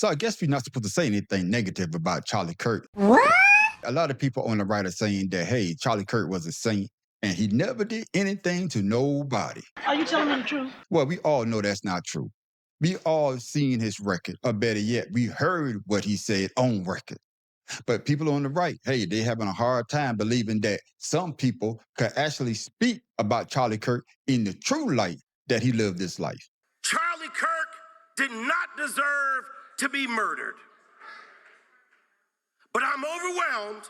So I guess we're not supposed to say anything negative about Charlie Kirk. What? A lot of people on the right are saying that, hey, Charlie Kirk was a saint and he never did anything to nobody. Are you telling me the truth? Well, we all know that's not true. We all seen his record, or better yet, we heard what he said on record. But people on the right, hey, they having a hard time believing that some people could actually speak about Charlie Kirk in the true light that he lived this life. Charlie Kirk did not deserve to be murdered. But I'm overwhelmed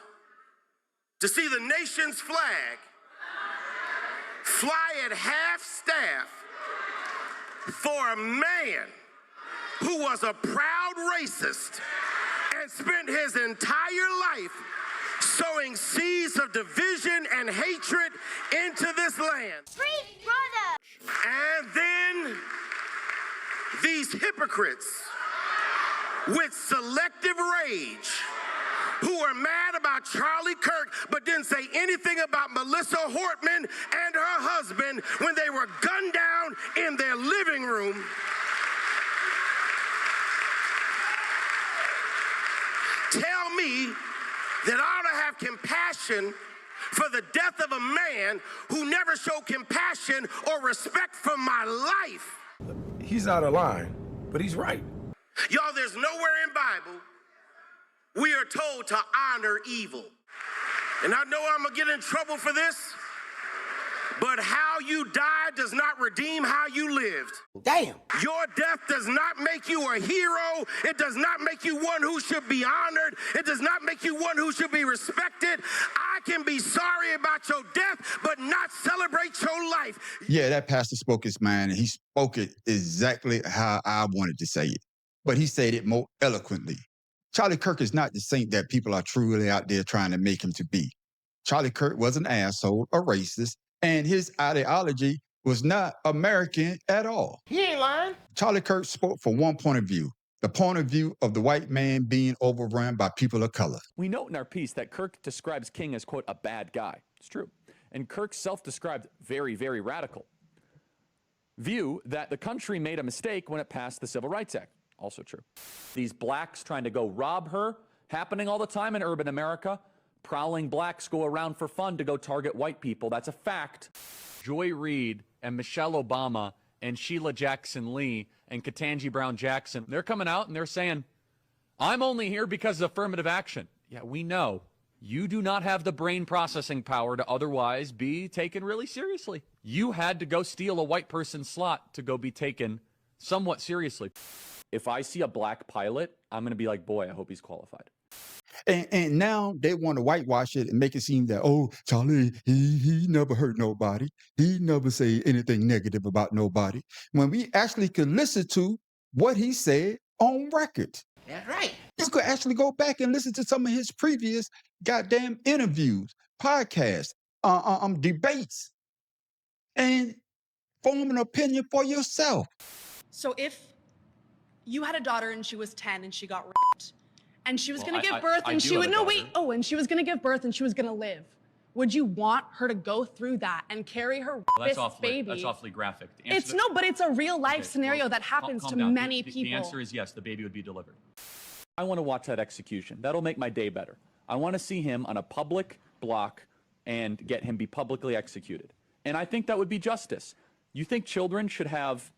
to see the nation's flag fly at half staff for a man who was a proud racist and spent his entire life sowing seeds of division and hatred into this land. Free brother! And then these hypocrites with selective rage who are mad about Charlie Kirk but didn't say anything about Melissa Hortman and her husband when they were gunned down in their living room. Tell me that I ought to have compassion for the death of a man who never showed compassion or respect for my life. He's out of line, but he's right. Y'all, there's nowhere in Bible we are told to honor evil. And I know I'm gonna get in trouble for this, but how you died does not redeem how you lived. Damn. Your death does not make you a hero. It does not make you one who should be honored. It does not make you one who should be respected. I can be sorry about your death, but not celebrate your life. Yeah, that pastor spoke his mind, and he spoke it exactly how I wanted to say it. But he said it more eloquently. Charlie Kirk is not the saint that people are truly out there trying to make him to be. Charlie Kirk was an asshole, a racist, and his ideology was not American at all. He ain't lying. Charlie Kirk spoke from one point of view, the point of view of the white man being overrun by people of color. We note in our piece that Kirk describes King as, quote, a bad guy. It's true. And Kirk self-described very, very radical view that the country made a mistake when it passed the Civil Rights Act. Also true. These blacks trying to go rob her, happening all the time in urban America. Prowling blacks go around for fun to go target white people. That's a fact. Joy Reid and Michelle Obama and Sheila Jackson Lee and Ketanji Brown Jackson, they're coming out and they're saying, I'm only here because of affirmative action. Yeah, we know. You do not have the brain processing power to otherwise be taken really seriously. You had to go steal a white person's slot to go be taken somewhat seriously. If I see a black pilot, I'm going to be like, boy, I hope he's qualified. And now they want to whitewash it and make it seem that, oh, Charlie, he never hurt nobody. He never say anything negative about nobody. When we actually could listen to what he said on record. That's right. You could actually go back and listen to some of his previous goddamn interviews, podcasts, debates, and form an opinion for yourself. So if you had a daughter and she was 10 and she got raped and she was going to give birth and she would, no, wait. Oh, and she was going to give birth and she was going to live. Would you want her to go through that and carry her baby? That's awfully graphic. It's no, but it's a real life scenario that happens to many people. The answer is yes, the baby would be delivered. I want to watch that execution. That'll make my day better. I want to see him on a public block and get him be publicly executed. And I think that would be justice. You think children should have,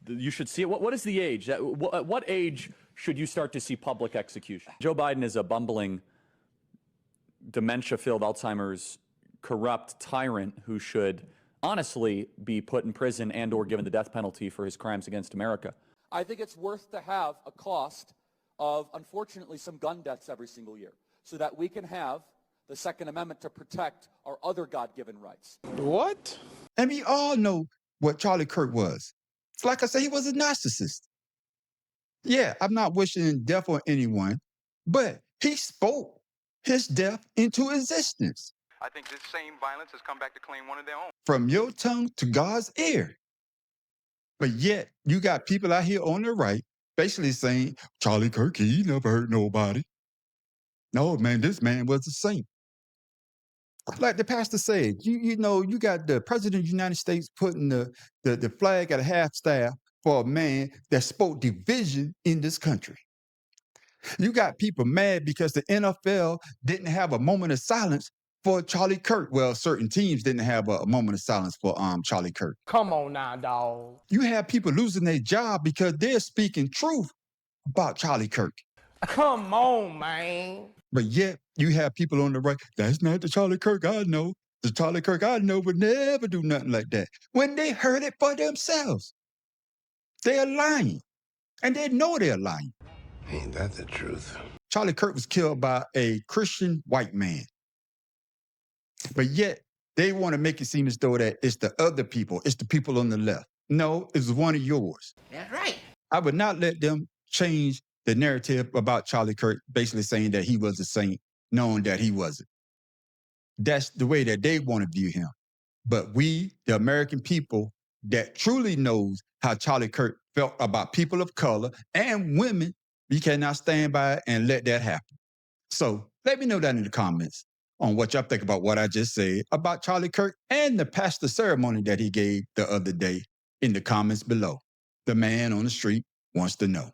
you should see it? What is the age? At what age should you start to see public execution? Joe Biden is a bumbling, dementia-filled Alzheimer's, corrupt tyrant who should honestly be put in prison and or given the death penalty for his crimes against America. I think it's worth to have a cost of, unfortunately, some gun deaths every single year so that we can have the Second Amendment to protect our other God-given rights. What? And we all know what Charlie Kirk was. It's like I said, he was a narcissist. Yeah, I'm not wishing death on anyone, but he spoke his death into existence. I think this same violence has come back to claim one of their own. From your tongue to God's ear. But yet, you got people out here on the right basically saying, Charlie Kirk, he never hurt nobody. No, man, this man was a saint. Like the pastor said, you know, you got the president of the United States putting the flag at a half staff for a man that spoke division in this country. You got people mad because the NFL didn't have a moment of silence for Charlie Kirk. Well, certain teams didn't have a moment of silence for Charlie Kirk. Come on now, dog. You have people losing their job because they're speaking truth about Charlie Kirk. Come on, man. But yet you have people on the right, that's not the Charlie Kirk I know. The Charlie Kirk I know would never do nothing like that. When they heard it for themselves, they're lying. And they know they're lying. Ain't that the truth? Charlie Kirk was killed by a Christian white man. But yet they want to make it seem as though that it's the other people, it's the people on the left. No, it's one of yours. That's right. I would not let them change the narrative about Charlie Kirk, basically saying that he was a saint, knowing that he wasn't. That's the way that they want to view him. But we, the American people that truly knows how Charlie Kirk felt about people of color and women, we cannot stand by and let that happen. So let me know down in the comments on what y'all think about what I just said about Charlie Kirk and the pastor ceremony that he gave the other day in the comments below. The man on the street wants to know.